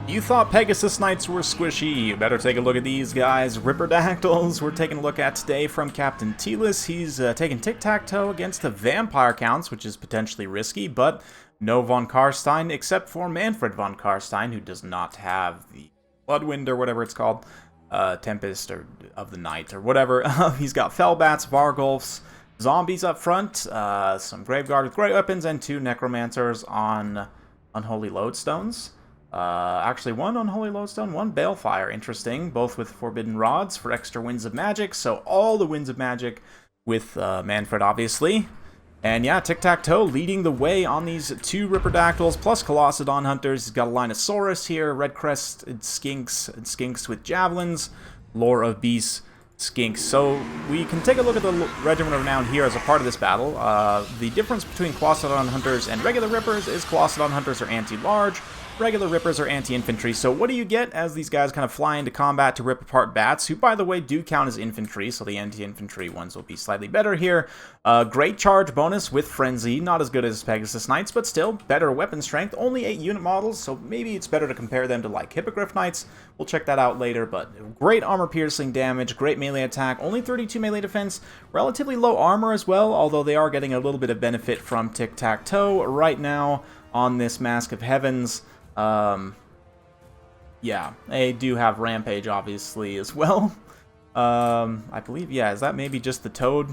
You thought Pegasus Knights were squishy, you better take a look at these guys. Ripperdactyls we're taking a look at today from Captain Telis. He's taking tic-tac-toe against the vampire counts, which is potentially risky, but no von Karstein except for Manfred von Karstein, who does not have the Bloodwind or whatever it's called, Tempest or of the Night or whatever. He's got Fellbats, Vargulfs, zombies up front, some Graveguard with great weapons, and 2 Necromancers on Unholy Lodestones. Actually, 1 Unholy Lodestone, 1 Balefire. Interesting, both with Forbidden Rods for extra Winds of Magic, so all the Winds of Magic with Manfred, obviously. And yeah, Tic-Tac-Toe leading the way on these 2 Ripperdactyls plus Colossedon Hunters. He's got a Linosaurus here, Red-Crested Skinks, and Skinks with Javelins, Lore of Beasts, Skinks. So we can take a look at the Regiment of Renown here as a part of this battle. The difference between Colossedon Hunters and regular Rippers is Colossedon Hunters are anti-large, regular Rippers are anti-infantry. So what do you get as these guys kind of fly into combat to rip apart bats, who, by the way, do count as infantry, so the anti-infantry ones will be slightly better here. Great charge bonus with Frenzy, not as good as Pegasus Knights, but still better weapon strength. Only 8 unit models, so maybe it's better to compare them to, like, Hippogriff Knights. We'll check that out later, but great armor-piercing damage, great melee attack, only 32 melee defense, relatively low armor as well, although they are getting a little bit of benefit from Tic-Tac-Toe right now on this Mask of Heavens. Yeah, they do have Rampage, obviously, as well. I believe, yeah, is that maybe just the Toad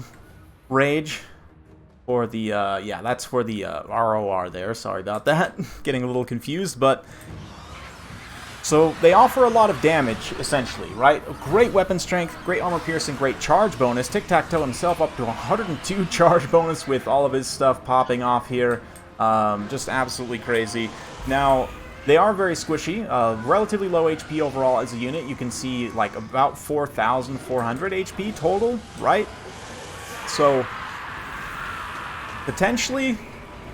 Rage? Or the, yeah, that's for the ROR there, sorry about that. Getting a little confused, but... So, they offer a lot of damage, essentially, right? Great weapon strength, great armor piercing, great charge bonus. Tic-Tac-Toe himself up to 102 charge bonus with all of his stuff popping off here. Just absolutely crazy. Now... They are very squishy, relatively low HP overall as a unit. You can see like about 4,400 HP total, right? So, potentially,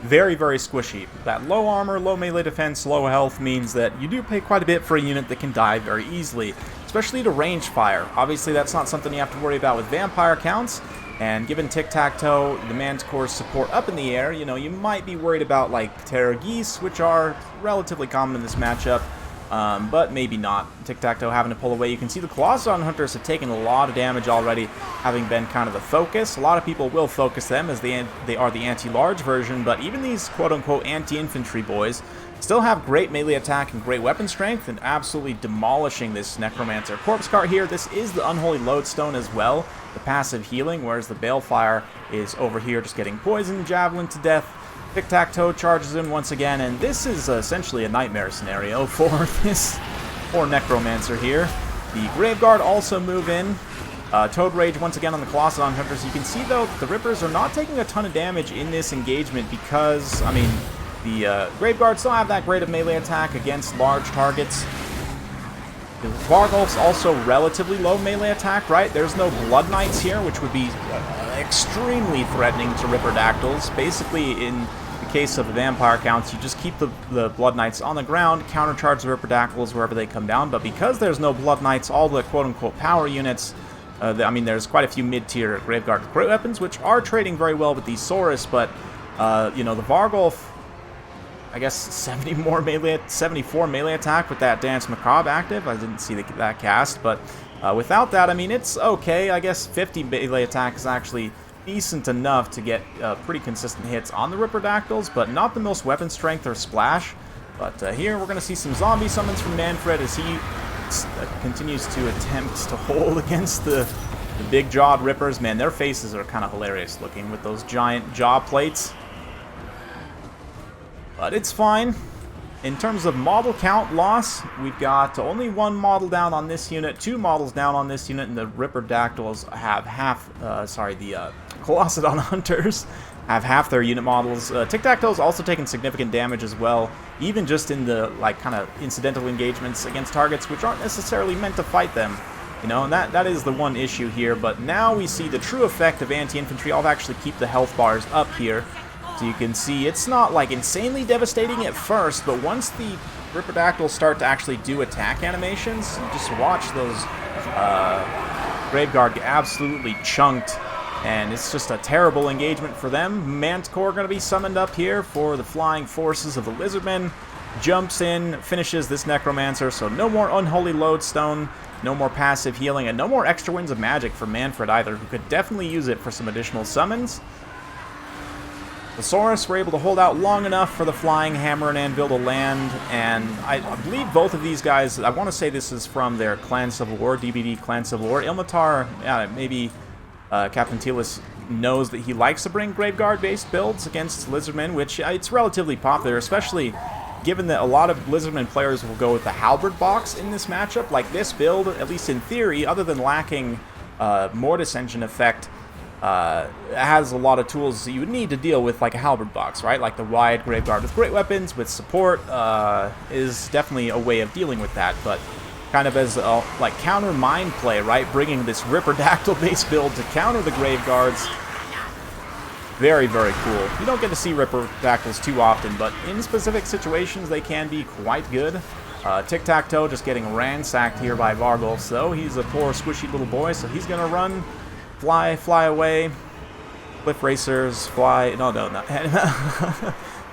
very, very squishy. That low armor, low melee defense, low health means that you do pay quite a bit for a unit that can die very easily, especially to range fire. Obviously, that's not something you have to worry about with vampire counts. And given Tic-Tac-Toe, the Manticore's support up in the air, you know, you might be worried about, like, Terra Geese, which are relatively common in this matchup, but maybe not. Tic-Tac-Toe having to pull away. You can see the Colossedon Hunters have taken a lot of damage already, having been kind of the focus. A lot of people will focus them as they are the anti-large version, but even these quote-unquote anti-infantry boys still have great melee attack and great weapon strength, and absolutely demolishing this Necromancer. Corpse Cart here, this is the Unholy Lodestone as well, the passive healing, whereas the Balefire is over here just getting poisoned, javelin to death. Tic-Tac-Toe charges in once again, and this is essentially a nightmare scenario for this poor Necromancer here. The Graveguard also move in. Toad Rage once again on the Colossedon Hunters. You can see, though, the Rippers are not taking a ton of damage in this engagement because, I mean, the Graveguard still have that great of melee attack against large targets. The Vargulf's also relatively low melee attack, right? There's no Blood Knights here, which would be extremely threatening to Ripperdactyls. Basically, in the case of the vampire counts, you just keep the Blood Knights on the ground, countercharge the Ripperdactyls wherever they come down. But because there's no Blood Knights, all the quote-unquote power units, I mean, there's quite a few mid-tier Graveguard with great weapons, which are trading very well with these Saurus, but, you know, the Vargulf, I guess 74 melee attack with that Dance Macabre active. I didn't see that cast, but without that, I mean, it's okay. I guess 50 melee attack is actually decent enough to get pretty consistent hits on the Ripperdactyls, but not the most weapon strength or splash. But here we're going to see some zombie summons from Manfred as he continues to attempt to hold against the big-jawed Rippers. Man, their faces are kind of hilarious looking with those giant jaw plates. But it's fine. In terms of model count loss, we've got only 1 model down on this unit, 2 models down on this unit, and the Ripperdactyls have half, the Colossedon Hunters have half their unit models. Tic-Tac-Toe's also taking significant damage as well, even just in the, like, kind of incidental engagements against targets which aren't necessarily meant to fight them. You know, and that is the one issue here, but now we see the true effect of anti-infantry. I'll actually keep the health bars up here. So you can see it's not like insanely devastating at first, but once the Ripperdactyls start to actually do attack animations, just watch those Graveguard get absolutely chunked And it's just a terrible engagement for them. Manticore going to be summoned up here for the flying forces of the Lizardmen. Jumps in, finishes this Necromancer, so no more Unholy Lodestone, no more passive healing, and no more extra Winds of Magic for Manfred either, who could definitely use it for some additional summons. The Saurus were able to hold out long enough for the Flying Hammer and Anvil to land, and I believe both of these guys, I want to say this is from their Clan Civil War, DBD Clan Civil War. Ilmatar, maybe Captain Telis knows that he likes to bring Graveguard-based builds against Lizardmen, which it's relatively popular, especially given that a lot of Lizardmen players will go with the Halberd box in this matchup. Like this build, at least in theory, other than lacking Mortis Engine effect, has a lot of tools that you would need to deal with, like a Halberd box, right? Like the wide Graveguard with great weapons, with support, is definitely a way of dealing with that, but kind of as a, like, counter mind play, right? Bringing this Ripperdactyl-based build to counter the Graveguards. Very, very cool. You don't get to see Ripperdactyls too often, but in specific situations, they can be quite good. Tic-Tac-Toe just getting ransacked here by Vargulfs, though. He's a poor, squishy little boy, so he's going to run, fly away. Cliff Racers, fly... No.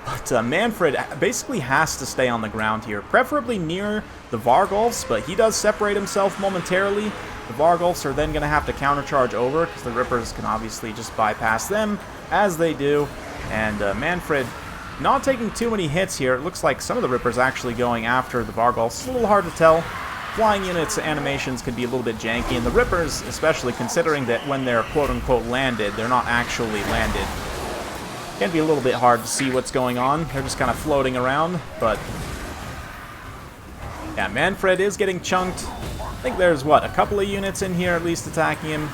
But Manfred basically has to stay on the ground here, preferably near the Vargulfs, but he does separate himself momentarily. The Vargulfs are then going to have to countercharge over, because the Rippers can obviously just bypass them, as they do. And Manfred not taking too many hits here. It looks like some of the Rippers actually going after the Vargulfs. It's a little hard to tell. Flying units' animations can be a little bit janky, and the Rippers, especially considering that when they're quote-unquote landed, they're not actually landed. Can be a little bit hard to see what's going on. They're just kind of floating around, but yeah, Manfred is getting chunked. I think there's, what, a couple of units in here at least attacking him.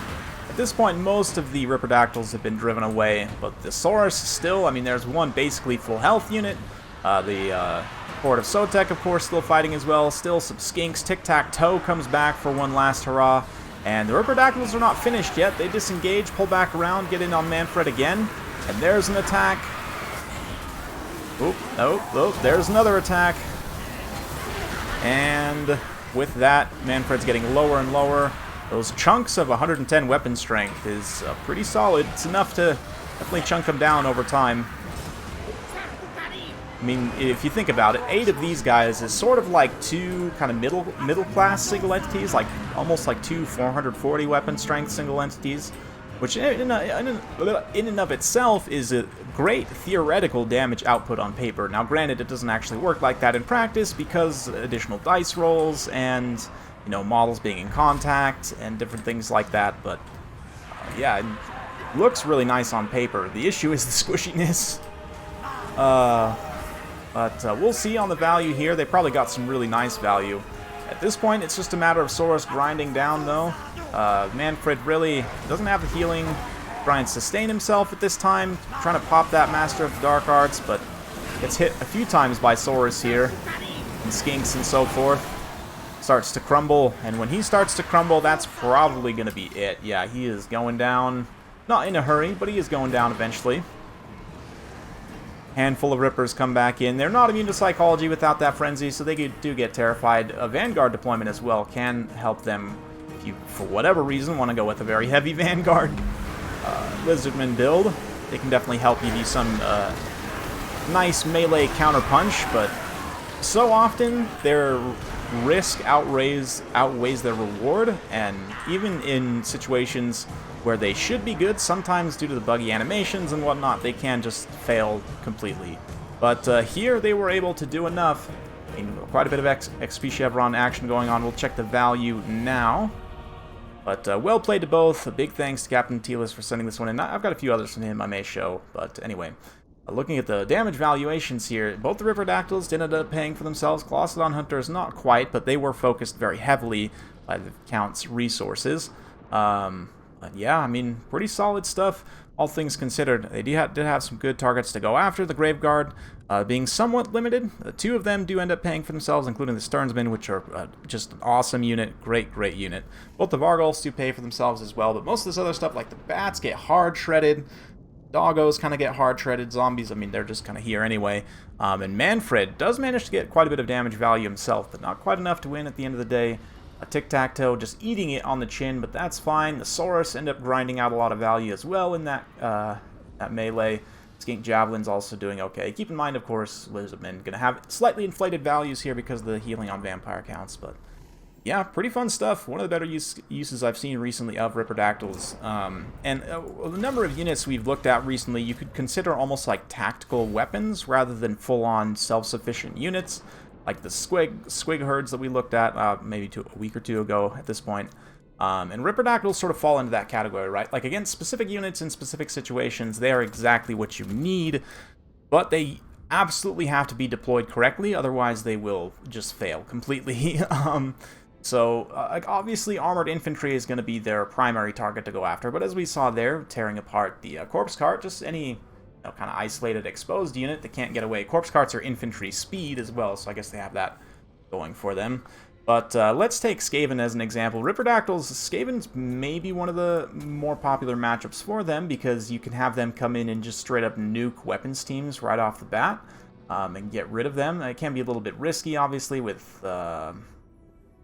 At this point, most of the Ripperdactyls have been driven away, but the Saurus still, I mean, there's one basically full health unit. The Horde of Sotek, of course, still fighting as well. Still some skinks. Tic-Tac-Toe comes back for one last hurrah. And the Ripperdactyls are not finished yet. They disengage, pull back around, get in on Manfred again. And there's an attack. Oh, there's another attack. And with that, Manfred's getting lower and lower. Those chunks of 110 weapon strength is pretty solid. It's enough to definitely chunk them down over time. I mean, if you think about it, 8 of these guys is sort of like 2 kind of middle class single entities, like almost like 2 440 weapon strength single entities, which in and of itself is a great theoretical damage output on paper. Now, granted, it doesn't actually work like that in practice because additional dice rolls and, you know, models being in contact and different things like that, but yeah, it looks really nice on paper. The issue is the squishiness. But we'll see on the value here. They probably got some really nice value. At this point, it's just a matter of Saurus grinding down, though. Manfred really doesn't have the healing. Trying to sustain himself at this time. Trying to pop that Master of the Dark Arts, but gets hit a few times by Saurus here. And Skinks and so forth. Starts to crumble, and when he starts to crumble, that's probably going to be it. Yeah, he is going down. Not in a hurry, but he is going down eventually. Handful of Rippers come back in. They're not immune to psychology without that frenzy, so they do get terrified. A Vanguard deployment as well can help them if you, for whatever reason, want to go with a very heavy Vanguard Lizardman build. They can definitely help you do some nice melee counter-punch, but so often their risk outweighs their reward, and even in situations where they should be good, sometimes due to the buggy animations and whatnot, they can just fail completely. But here they were able to do enough. I mean, quite a bit of XP Chevron action going on. We'll check the value now. But well played to both. A big thanks to Captain Telis for sending this one in. I've got a few others from him I may show, but anyway. Looking at the damage valuations here, both the Ripperdactyls did end up paying for themselves. Colossodon Hunters, not quite, but they were focused very heavily by the Count's resources. But yeah, I mean, pretty solid stuff, all things considered. They did have some good targets to go after. The Graveguard being somewhat limited. The 2 of them do end up paying for themselves, including the Sternsmen, which are just an awesome unit. Great unit. Both the Vargulfs do pay for themselves as well, but most of this other stuff, like the Bats, get hard shredded. Doggos kind of get hard shredded. Zombies, I mean, they're just kind of here anyway. And Manfred does manage to get quite a bit of damage value himself, but not quite enough to win at the end of the day. A Tic-Tac-Toe just eating it on the chin, but that's fine. The Saurus end up grinding out a lot of value as well in that, that melee. Skink Javelin's also doing okay. Keep in mind, of course, Lizardmen gonna have slightly inflated values here because of the healing on vampire counts, but yeah, pretty fun stuff. One of the better uses I've seen recently of Ripperdactyls. The number of units we've looked at recently, you could consider almost like tactical weapons rather than full-on self-sufficient units, like the squig herds that we looked at maybe a week or two ago at this point. And Ripperdactyls sort of fall into that category, right? Like, against specific units in specific situations, they are exactly what you need, but they absolutely have to be deployed correctly, otherwise they will just fail completely. So, obviously, armored infantry is going to be their primary target to go after, but as we saw there, tearing apart the corpse cart, just any kind of isolated, exposed unit that can't get away. Corpse carts are infantry speed as well, so I guess they have that going for them. But let's take Skaven as an example. Ripperdactyls, Skaven's maybe one of the more popular matchups for them, because you can have them come in and just straight up nuke weapons teams right off the bat, and get rid of them. It can be a little bit risky, obviously, with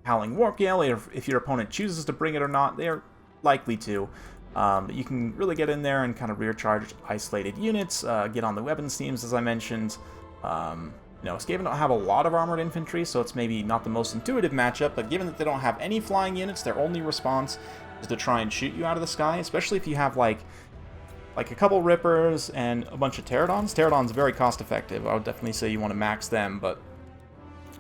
Howling Warp Gale, if your opponent chooses to bring it or not. They're likely to. But you can really get in there and kind of rear charge isolated units, get on the weapons teams, as I mentioned. Skaven don't have a lot of armored infantry, so it's maybe not the most intuitive matchup, but given that they don't have any flying units, their only response is to try and shoot you out of the sky, especially if you have, like a couple Rippers and a bunch of Pterodons. Pterodon's very cost-effective. I would definitely say you want to max them, but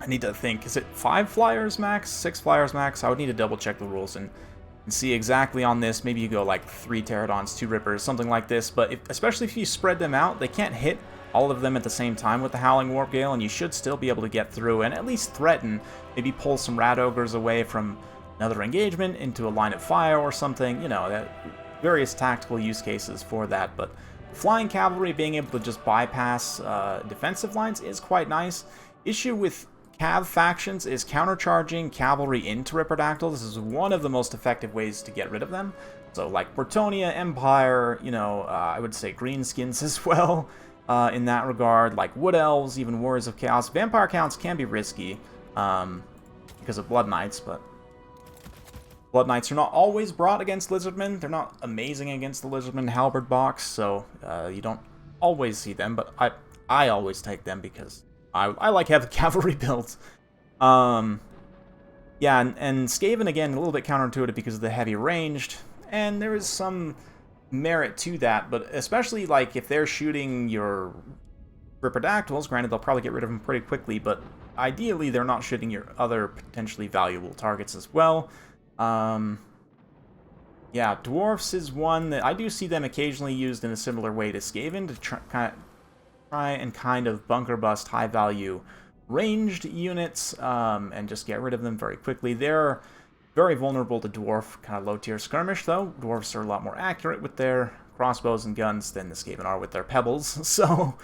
I need to think, is it 5 flyers max, 6 flyers max? I would need to double-check the rules and see exactly on this. Maybe you go like 3 Pterodons, 2 Rippers, something like this, but especially if you spread them out, they can't hit all of them at the same time with the Howling Warp Gale, and you should still be able to get through and at least threaten, maybe pull some Rat Ogres away from another engagement into a line of fire or something, various tactical use cases for that. But flying cavalry being able to just bypass defensive lines is quite nice. Issue with Cav factions is countercharging cavalry into Ripperdactyl. This is one of the most effective ways to get rid of them. So like Bretonnia, Empire, I would say Greenskins as well in that regard, like Wood Elves, even Warriors of Chaos. Vampire counts can be risky because of Blood Knights, but Blood Knights are not always brought against Lizardmen. They're not amazing against the Lizardmen Halberd box, so you don't always see them, but I always take them because I like having cavalry builds. Yeah, and Skaven, again, a little bit counterintuitive because of the heavy ranged, and there is some merit to that, but especially, like, if they're shooting your Ripperdactyls, granted, they'll probably get rid of them pretty quickly, but ideally, they're not shooting your other potentially valuable targets as well. Yeah, Dwarfs is one that I do see them occasionally used in a similar way to Skaven to try and kind of bunker bust high-value ranged units and just get rid of them very quickly. They're very vulnerable to Dwarf, kind of low-tier skirmish, though. Dwarfs are a lot more accurate with their crossbows and guns than the Skaven are with their pebbles, so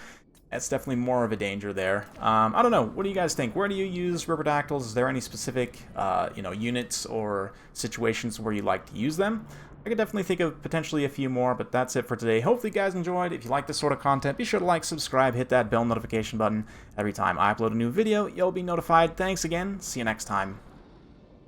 that's definitely more of a danger there. I don't know. What do you guys think? Where do you use Ripperdactyls? Is there any specific, units or situations where you like to use them? I could definitely think of potentially a few more, but that's it for today. Hopefully you guys enjoyed. If you like this sort of content, be sure to like, subscribe, hit that bell notification button. Every time I upload a new video, you'll be notified. Thanks again. See you next time.